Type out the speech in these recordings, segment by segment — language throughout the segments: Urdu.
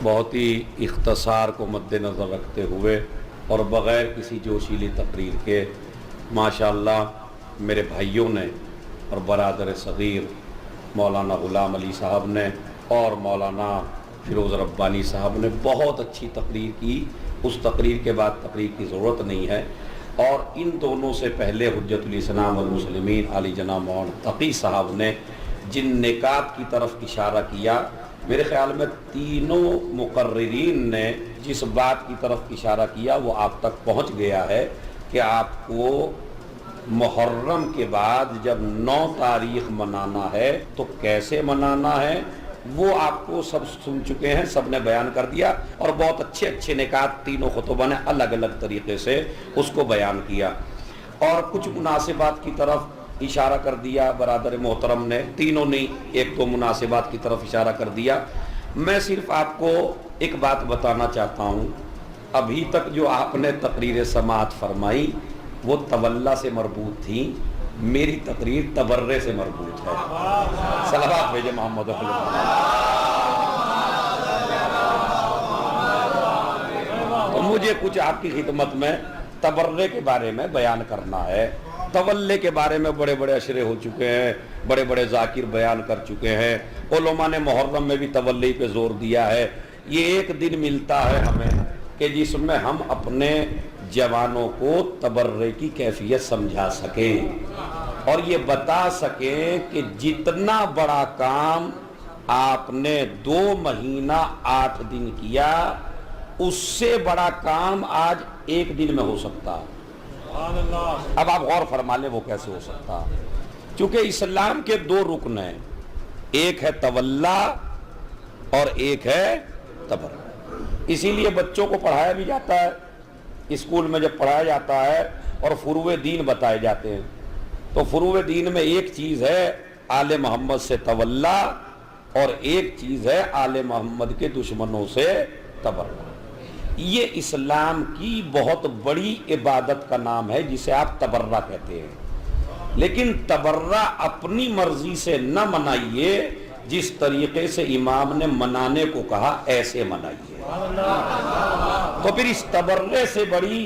بہت ہی اختصار کو مد نظر رکھتے ہوئے اور بغیر کسی جوشیلی تقریر کے ماشاءاللہ میرے بھائیوں نے اور برادر صغیر مولانا غلام علی صاحب نے اور مولانا فیروز ربانی صاحب نے بہت اچھی تقریر کی. اس تقریر کے بعد تقریر کی ضرورت نہیں ہے. اور ان دونوں سے پہلے حجت الاسلام والمسلمین علی جناب مولانا تقی صاحب نے جن نکات کی طرف اشارہ کیا، میرے خیال میں تینوں مقررین نے جس بات کی طرف اشارہ کیا وہ آپ تک پہنچ گیا ہے کہ آپ کو محرم کے بعد جب 9 تاریخ منانا ہے تو کیسے منانا ہے وہ آپ کو سب سن چکے ہیں، سب نے بیان کر دیا. اور بہت اچھے اچھے نکات تینوں خطبہ نے الگ الگ طریقے سے اس کو بیان کیا اور کچھ مناسبات کی طرف اشارہ کر دیا. برادر محترم نے تینوں نے ایک دو مناسبات کی طرف اشارہ کر دیا. میں صرف آپ کو ایک بات بتانا چاہتا ہوں، ابھی تک جو آپ نے تقریر سماعت فرمائی وہ تولا سے مربوط تھی، میری تقریر تبرے سے مربوط ہے. صلوات بھیجے محمد رسول اللہ. تو مجھے کچھ آپ کی خدمت میں تبرے کے بارے میں بیان کرنا ہے. تولے کے بارے میں بڑے بڑے اشرے ہو چکے ہیں، بڑے بڑے ذاکر بیان کر چکے ہیں. علماء نے محرم میں بھی تولی پہ زور دیا ہے. یہ ایک دن ملتا ہے ہمیں کہ جس میں ہم اپنے جوانوں کو تبرے کی کیفیت سمجھا سکیں اور یہ بتا سکیں کہ جتنا بڑا کام آپ نے 2 مہینہ 8 دن کیا اس سے بڑا کام آج 1 دن میں ہو سکتا. اب آپ غور فرما لیں وہ کیسے ہو سکتا. چونکہ اسلام کے 2 رکن ہیں، ایک ہے تولا اور ایک ہے تبرہ. اسی لیے بچوں کو پڑھایا بھی جاتا ہے، اسکول میں جب پڑھایا جاتا ہے اور فروع دین بتائے جاتے ہیں تو فروع دین میں ایک چیز ہے آل محمد سے تولا اور ایک چیز ہے آل محمد کے دشمنوں سے تبرہ. یہ اسلام کی بہت بڑی عبادت کا نام ہے جسے آپ تبرہ کہتے ہیں. لیکن تبرہ اپنی مرضی سے نہ منائیے، جس طریقے سے امام نے منانے کو کہا ایسے منائیے. تو پھر اس تبرے سے بڑی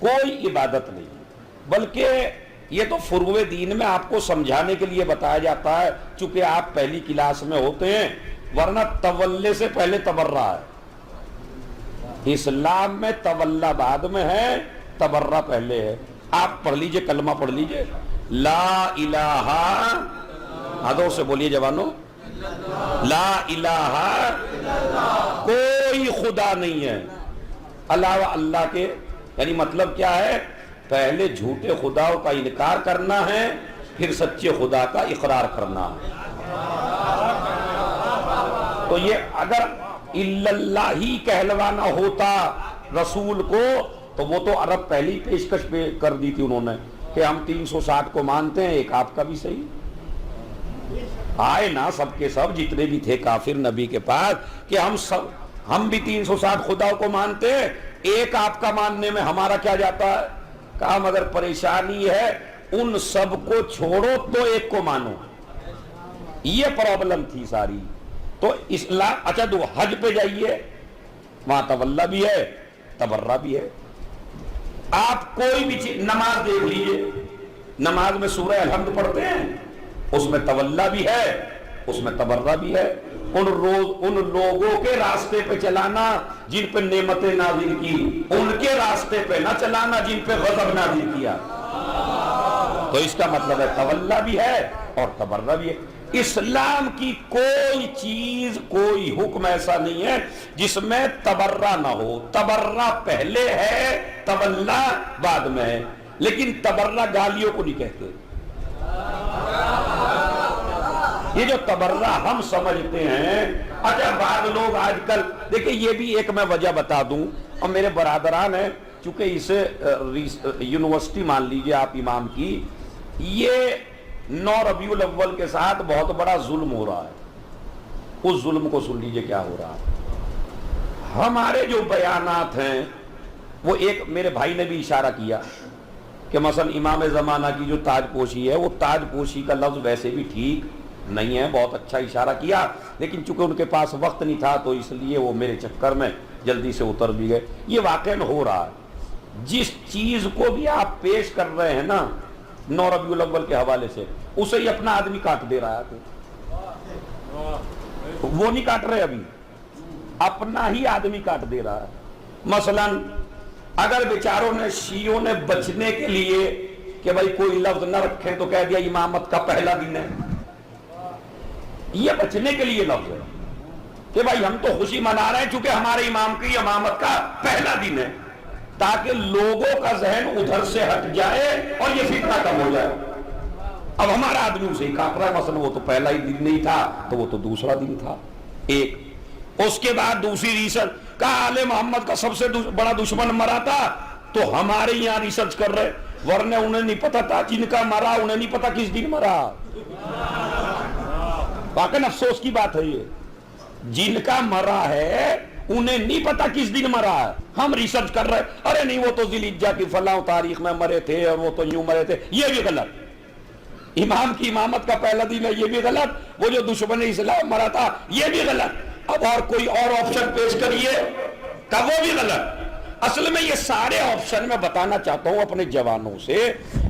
کوئی عبادت نہیں، بلکہ یہ تو فروع دین میں آپ کو سمجھانے کے لیے بتایا جاتا ہے چونکہ آپ پہلی کلاس میں ہوتے ہیں، ورنہ تولے سے پہلے تبرہ ہے. اسلام میں تولا بعد میں ہے، تبرہ پہلے ہے. آپ پڑھ لیجئے، کلمہ پڑھ لیجئے، لا الہ، آدھوں سے بولیے جوانوں، لا الہ، کوئی خدا نہیں ہے علاوہ اللہ کے. یعنی مطلب کیا ہے؟ پہلے جھوٹے خداؤں کا انکار کرنا ہے، پھر سچے خدا کا اقرار کرنا ہے. تو یہ اگر الا اللہ ہی کہلوانا ہوتا رسول کو تو وہ تو عرب پہلی پیشکش پہ کر دی تھی انہوں نے کہ ہم 360 کو مانتے ہیں، ایک آپ کا بھی صحیح. آئے نا سب کے سب جتنے بھی تھے کافر نبی کے پاس کہ ہم بھی 360 خداؤں کو مانتے ہیں، ایک آپ کا ماننے میں ہمارا کیا جاتا ہے. کہا مگر پریشانی ہے ان سب کو چھوڑو تو ایک کو مانو. یہ پرابلم تھی ساری. تو اسلام اچھا تو حج پہ جائیے، وہاں تولا بھی ہے تبرہ بھی ہے. آپ کوئی بھی چیز، نماز دیکھ لیجئے، نماز میں سورہ الحمد پڑھتے ہیں، اس میں تولا بھی ہے اس میں تبرہ بھی ہے. ان لوگوں کے راستے پہ چلانا جن پہ نعمتیں نازل کی، ان کے راستے پہ نہ چلانا جن پہ غضب نازل کیا. تو اس کا مطلب ہے تولا بھی ہے اور تبرہ بھی ہے. اسلام کی کوئی چیز، کوئی حکم ایسا نہیں ہے جس میں تبرہ نہ ہو. تبرہ پہلے ہے، تولا بعد میں ہے. لیکن تبرہ گالیوں کو نہیں کہتے. یہ جو تبرہ ہم سمجھتے ہیں، اچھا بعض لوگ آج کل دیکھیں، یہ بھی ایک میں وجہ بتا دوں. اور میرے برادران ہیں، چونکہ اسے یونیورسٹی مان لیجئے آپ امام کی، یہ 9 ربیع الاول کے ساتھ بہت بڑا ظلم ہو رہا ہے. اس ظلم کو سن لیجئے کیا ہو رہا ہے. ہمارے جو بیانات ہیں وہ ایک میرے بھائی نے بھی اشارہ کیا کہ مثلا امام زمانہ کی جو تاج پوشی ہے، وہ تاج پوشی کا لفظ ویسے بھی ٹھیک نہیں ہے. بہت اچھا اشارہ کیا, لیکن چونکہ ان کے پاس وقت نہیں تھا تو اس لیے وہ میرے چکر میں جلدی سے اتر بھی گئے. یہ واقعاً ہو رہا ہے. جس چیز کو بھی آپ پیش کر رہے ہیں نا 9 ربیع الاول کے حوالے سے, اسے ہی اپنا آدمی کاٹ دے رہا ہے. وہ نہیں کاٹ رہے, ابھی اپنا ہی آدمی کاٹ دے رہا ہے. مثلا اگر بیچاروں نے شیعوں نے بچنے کے لیے کہ بھائی کوئی لفظ نہ رکھیں تو کہہ دیا امامت کا پہلا دن ہے. یہ بچنے کے لیے لفظ ہے کہ بھائی ہم تو خوشی منا رہے ہیں چونکہ ہمارے امام کی امامت کا پہلا دن ہے, تاکہ لوگوں کا ذہن ادھر سے ہٹ جائے اور یہ فتنہ کم ہو جائے. اب ہمارا آدمی اسے ہی کاٹ رہا ہے. مثلا وہ تو پہلا ہی دن نہیں تھا تو وہ تو دوسرا دن تھا. ایک اس کے بعد دوسری ریسرچ کہا آل محمد کا سب سے بڑا دشمن مرا تھا, تو ہمارے یہاں ریسرچ کر رہے, ورنہ انہیں نہیں پتا تھا جن کا مرا انہیں نہیں پتا کس دن مرا. واقعی افسوس کی بات ہے یہ, جن کا مرا ہے انہیں نہیں پتا کس دن مرا ہے. ہم ریسرچ کر رہے, ارے نہیں وہ تو ذی الحجہ کی فلاں تاریخ میں مرے تھے اور وہ تو یوں مرے تھے. یہ بھی غلط. امام کی امامت کا پہلا دن ہے, یہ بھی غلط. وہ جو دشمن اسلام مرا تھا یہ بھی غلط. اب اور کوئی اور آپشن پیش کریے کہ وہ بھی غلط. اصل میں یہ سارے آپشن میں بتانا چاہتا ہوں اپنے جوانوں سے,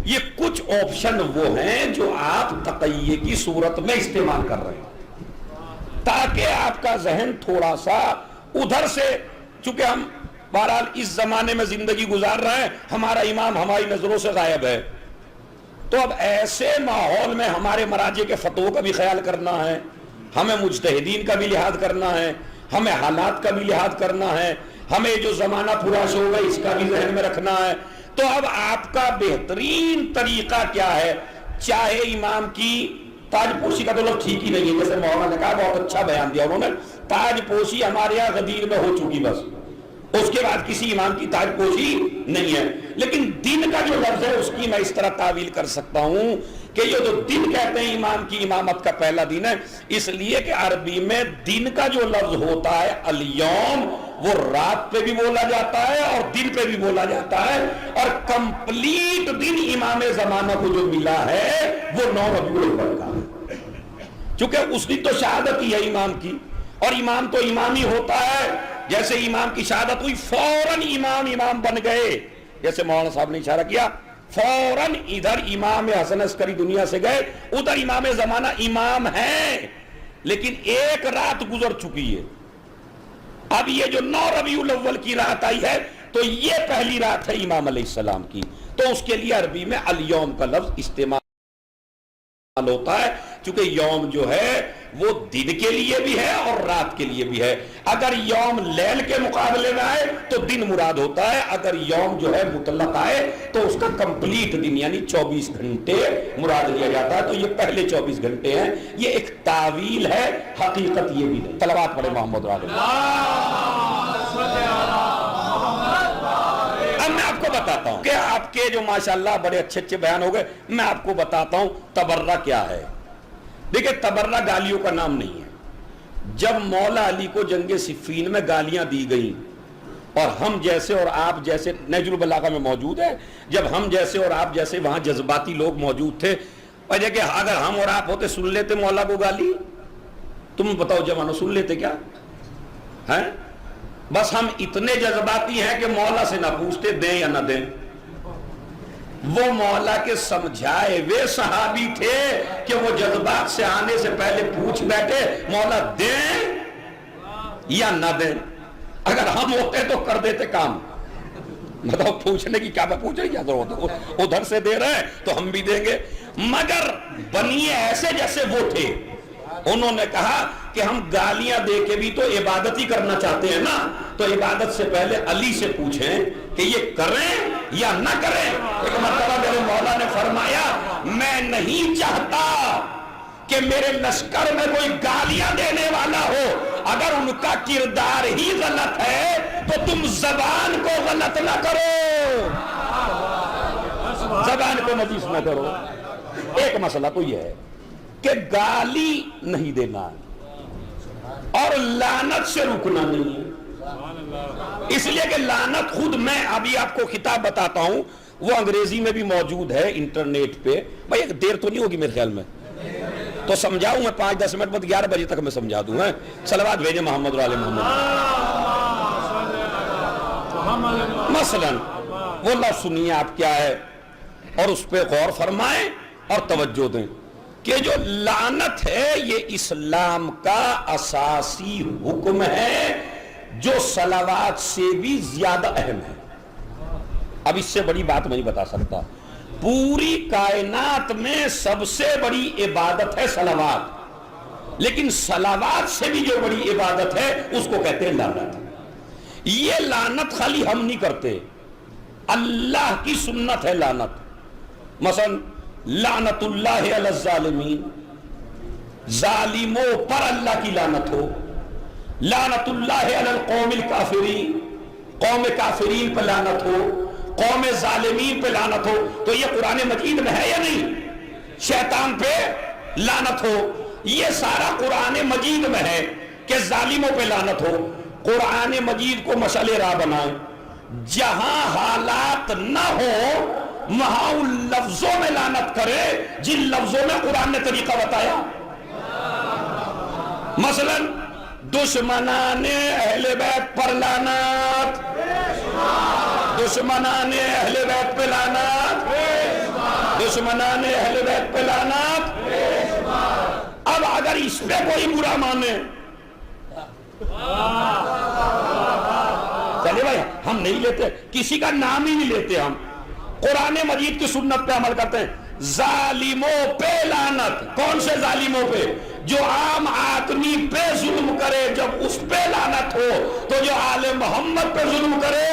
یہ کچھ آپشن وہ ہیں جو آپ تقیہ کی صورت میں استعمال کر رہے ہیں تاکہ آپ کا ذہن تھوڑا سا ادھر سے, چونکہ ہم بہرحال اس زمانے میں زندگی گزار رہے ہیں, ہمارا امام ہماری نظروں سے غائب ہے, تو اب ایسے ماحول میں ہمارے مراجع کے فتووں کا بھی خیال کرنا ہے, ہمیں مجتہدین کا بھی لحاظ کرنا ہے, ہمیں حالات کا بھی لحاظ کرنا ہے, ہمیں جو زمانہ پورا سے ہوگا اس کا بھی ذہن میں رکھنا ہے. تو اب آپ کا بہترین طریقہ کیا ہے؟ چاہے امام کی تاج پوشی کا تو لفظ ٹھیک ہی نہیں ہے, جیسے مولانا نے کہا بہت اچھا بیان دیا انہوں نے, تاج پوشی ہمارے یہاں غدیر میں ہو چکی, بس اس کے بعد کسی امام کی تاج پوشی نہیں ہے. لیکن دن کا جو لفظ ہے اس کی میں اس طرح تعویل کر سکتا ہوں کہ یہ جو دن کہتے ہیں امام کی امامت کا پہلا دن ہے, اس لیے کہ عربی میں دن کا جو لفظ ہوتا ہے الیوم, وہ رات پہ بھی بولا جاتا ہے اور دن پہ بھی بولا جاتا ہے, اور کمپلیٹ دن امام زمانہ کو جو ملا ہے وہ 9 ربیع الاول کا ہے, چونکہ اس دن تو شہادت ہی ہے امام کی, اور امام تو امام ہی ہوتا ہے. جیسے امام کی شہادت ہوئی فوراً امام بن گئے, جیسے مولانا صاحب نے اشارہ کیا, فوراً ادھر امام حسن عسکری دنیا سے گئے, ادھر امام زمانہ امام ہیں, لیکن ایک رات گزر چکی ہے. اب یہ جو 9 ربیع الاول کی رات آئی ہے تو یہ پہلی رات ہے امام علیہ السلام کی, تو اس کے لیے عربی میں الیوم کا لفظ استعمال ہوتا ہے, چونکہ یوم جو ہے وہ دن کے لیے بھی ہے اور رات کے لیے بھی ہے. اگر یوم لیل کے مقابلے میں آئے تو دن مراد ہوتا ہے, اگر یوم جو ہے مطلق آئے تو اس کا کمپلیٹ دن یعنی 24 گھنٹے مراد لیا جاتا ہے. تو یہ پہلے 24 گھنٹے ہیں, یہ ایک تعویل ہے, حقیقت یہ بھی نہیں. صلوات پڑھے محمد رسول اب میں آپ کو بتاتا ہوں کہ آپ کے جو ماشاءاللہ بڑے اچھے اچھے بیان ہو گئے, میں آپ کو بتاتا ہوں تبرہ کیا ہے. دیکھیں تبرہ گالیوں کا نام نہیں ہے. جب مولا علی کو جنگ صفین میں گالیاں دی گئیں اور ہم جیسے اور آپ جیسے, نہج البلاغہ میں موجود ہے, جب ہم جیسے اور آپ جیسے وہاں جذباتی لوگ موجود تھے, وجہ کہ اگر ہم اور آپ ہوتے سن لیتے مولا کو گالی, تم بتاؤ جوانو سن لیتے کیا ہیں؟ بس ہم اتنے جذباتی ہیں کہ مولا سے نہ پوچھتے دیں یا نہ دیں. وہ مولا کے سمجھائے وہ صحابی تھے کہ وہ جذبات سے آنے سے پہلے پوچھ بیٹھے مولا دیں یا نہ دیں. اگر ہم ہوتے تو کر دیتے کام, مطلب پوچھنے کی کیا پوچھ رہی ضرورت, ادھر سے دے رہے ہیں تو ہم بھی دیں گے. مگر بنیے ایسے جیسے وہ تھے, انہوں نے کہا کہ ہم گالیاں دے کے بھی تو عبادت ہی کرنا چاہتے ہیں نا, تو عبادت سے پہلے علی سے پوچھیں کہ یہ کریں یا نہ کریں. ایک مرتبہ میرے مولا نے فرمایا میں نہیں چاہتا کہ میرے لشکر میں کوئی گالیاں دینے والا ہو, اگر ان کا کردار ہی غلط ہے تو تم زبان کو غلط نہ کرو, زبان کو نجیس نہ کرو. ایک مسئلہ تو یہ ہے کہ گالی نہیں دینا اور لعنت سے رکنا نہیں ہے, اس لیے کہ لعنت خود, میں ابھی آپ کو خطاب بتاتا ہوں, وہ انگریزی میں بھی موجود ہے انٹرنیٹ پہ. بھائی دیر تو نہیں ہوگی میرے خیال میں, تو سمجھاؤں میں 5-10 منٹ بعد 11 بجے تک میں سمجھا دوں گا. صلوات بھیجیں محمد اور آل محمد. مثلا وہ لفظ سنیے آپ کیا ہے اور اس پہ غور فرمائیں اور توجہ دیں کہ جو لعنت ہے یہ اسلام کا اساسی حکم ہے جو صلوات سے بھی زیادہ اہم ہے. اب اس سے بڑی بات میں نہیں بتا سکتا. پوری کائنات میں سب سے بڑی عبادت ہے صلوات، لیکن صلوات سے بھی جو بڑی عبادت ہے اس کو کہتے ہیں لعنت. یہ لعنت خالی ہم نہیں کرتے، اللہ کی سنت ہے لعنت. مثلا لعنت اللہ علی الظالمین، ظالموں پر اللہ کی لعنت ہو. لعنت اللہ علی القوم الکافرین، قوم کافرین پر لعنت ہو، قوم ظالمین پہ لعنت ہو. تو یہ قرآن مجید میں ہے یا نہیں؟ شیطان پہ لعنت ہو، یہ سارا قرآن مجید میں ہے کہ ظالموں پہ لعنت ہو. قرآن مجید کو مشعل راہ بنائیں. جہاں حالات نہ ہو وہاں ان لفظوں میں لعنت کرے جن لفظوں میں قرآن نے طریقہ بتایا. مثلا دشمنان اہل بیت پر لعنت، دشمنان اہل بیت پہ لعنت، دشمنان اہل بیت پہ لعنت. اب اگر اس پہ کوئی برا مانے، چلے بھائی ہم نہیں لیتے، کسی کا نام ہی نہیں لیتے، ہم قرآن مجید کی سنت پہ عمل کرتے ہیں. ظالموں پہ لعنت. کون سے ظالموں پہ؟ جو عام آدمی پہ ظلم کرے جب اس پہ لعنت ہو، تو جو آل محمد پہ ظلم کرے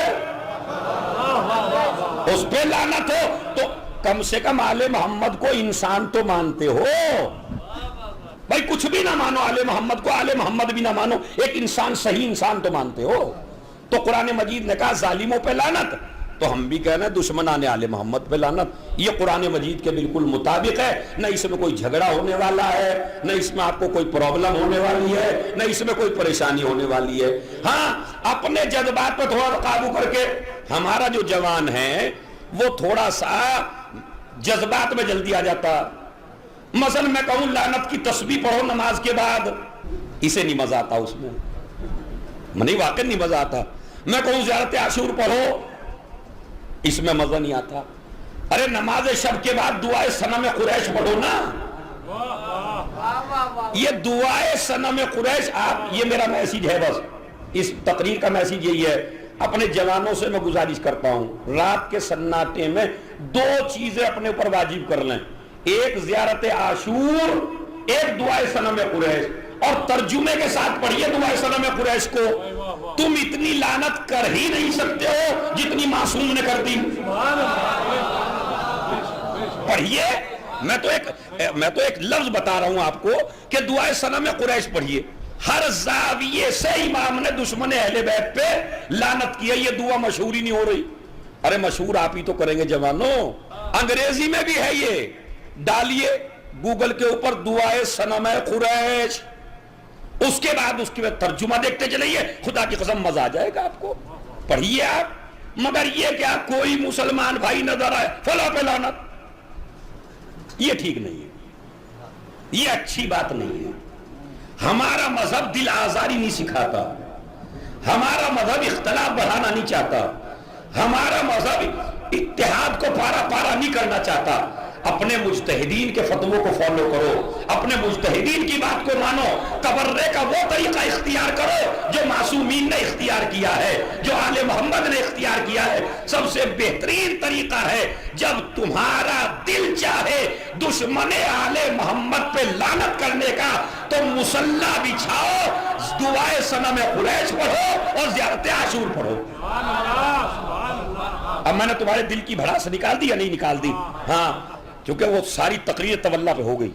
اس پہ لعنت ہو. تو کم سے کم آل محمد کو انسان تو مانتے ہو بھائی. کچھ بھی نہ مانو آل محمد کو، آل محمد بھی نہ مانو، ایک انسان صحیح انسان تو مانتے ہو. تو قرآن مجید نے کہا ظالموں پہ لعنت، تو ہم بھی کہنا ہے دشمنان آل محمد پہ لعنت. یہ قرآن مجید کے بالکل مطابق ہے. نہ اس میں کوئی جھگڑا ہونے والا ہے، نہ اس میں آپ کو کوئی پرابلم ہونے والی ہے، نہ اس میں کوئی پریشانی ہونے والی ہے. ہاں اپنے جذبات پہ تھوڑا قابو کر کے، ہمارا جو جوان ہے وہ تھوڑا سا جذبات میں جلدی آ جاتا. مثلا میں کہوں لعنت کی تسبیح پڑھو نماز کے بعد، اسے نہیں مزہ آتا، اس میں نہیں، واقعی نہیں مزہ آتا. میں کہوں زیارت عاشور پڑھو، اس میں مزہ نہیں آتا. ارے نماز شب کے بعد دعائے صنم قریش پڑھو نا. یہ دعائے صنم قریش، آپ، یہ میرا میسیج ہے، بس اس تقریر کا میسیج یہی ہے. اپنے جوانوں سے میں گزارش کرتا ہوں رات کے سناٹے میں 2 چیزیں اپنے اوپر واجب کر لیں. ایک زیارت عاشور، ایک دعائے صنم قریش، اور ترجمے کے ساتھ پڑھیے دعائے صنم قریش کو. تم اتنی لعنت کر ہی نہیں سکتے ہو جتنی معصوم نے کر دی. پڑھیے. میں تو ایک لفظ بتا رہا ہوں آپ کو کہ دعائے صنم قریش پڑھیے. ہر زاویے سے امام نے دشمن اہل بیت پہ لعنت کی ہے. یہ دعا مشہور ہی نہیں ہو رہی. ارے مشہور آپ ہی تو کریں گے جوانوں. انگریزی میں بھی ہے، یہ ڈالیے گوگل کے اوپر دعائے صنم قریش، اس کے بعد ترجمہ دیکھتے چلائیے. خدا کی قسم مزہ آ جائے گا آپ کو. پڑھیے آپ. مگر یہ کیا کوئی مسلمان بھائی نظر آئے فلاں پہ لعنت، یہ ٹھیک نہیں ہے، یہ اچھی بات نہیں ہے. ہمارا مذہب دل آزاری نہیں سکھاتا، ہمارا مذہب اختلاف بڑھانا نہیں چاہتا، ہمارا مذہب اتحاد کو پارا پارا نہیں کرنا چاہتا. اپنے مجتہدین کے فتووں کو فالو کرو، اپنے مجتہدین کی بات کو مانو. تبرے کا وہ طریقہ اختیار کرو جو معصومین نے اختیار کیا ہے، جو آل محمد نے اختیار کیا ہے. سب سے بہترین طریقہ ہے جب تمہارا دل چاہے دشمن آل محمد پہ لعنت کرنے کا تو مصلی بچھاؤ، دعائے صنم قریش پڑھو اور زیارت عاشور پڑھو. اب میں نے تمہارے دل کی بھڑاس نکال دی یا نہیں نکال دی؟ ہاں، کیونکہ وہ ساری تقریر تولا پہ ہو گئی.